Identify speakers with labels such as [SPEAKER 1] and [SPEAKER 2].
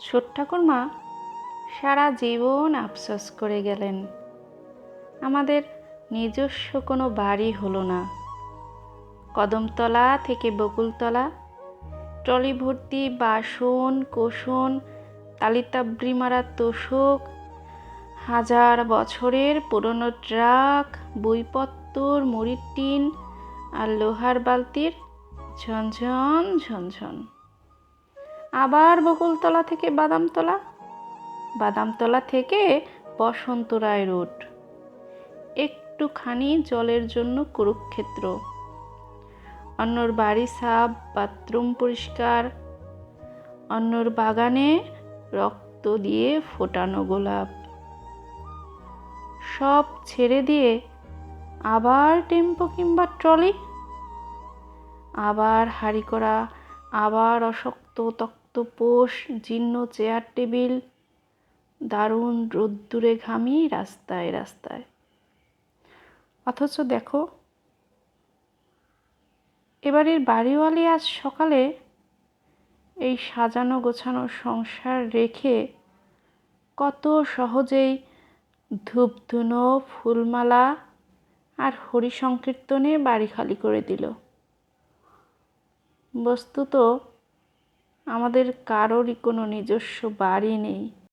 [SPEAKER 1] ছোট ঠাকুরমা সারা জীবন আফসোস করে গেলেন, আমাদের নিজস্ব কোনো বাড়ি হলো না। কদমতলা থেকে বকুলতলা ট্রলি ভর্তি বাসন কোসন, তালিতাবড়ি মারা তোশক, হাজার বছরের পুরনো ট্রাক, বইপত্তর, মুড়ির টিন আর লোহার বালতির ঝনঝন ঝনঝন। আবার বকুলতলা থেকে বাদামতলা, বাদামতলা থেকে বসন্ত রায় রোড, একটুখানি জলের জন্য কুরুক্ষেত্র, অন্যর বাড়ি সাফ, বাথরুম পরিষ্কার, অন্যর বাগানে রক্ত দিয়ে ফোটানো গোলাপ। সব ছেড়ে দিয়ে আবার টেম্পো কিংবা ট্রলি, আবার হাঁড়ি করা, আবার অশক্ত তক্তপোষ, জীর্ণ চেয়ার টেবিল, দারুণ রোদ্দুরে ঘামি রাস্তায় রাস্তায়। অথচ দেখো, এবারের বাড়িওয়ালি আজ সকালে এই সাজানো গোছানো সংসার রেখে কত সহজেই ধূপধুনো, ফুলমালা আর হরি সংকীর্তনে বাড়ি খালি করে দিল। বস্তুত আমাদের কারোরই কোনো নিজস্ব বাড়ি নেই।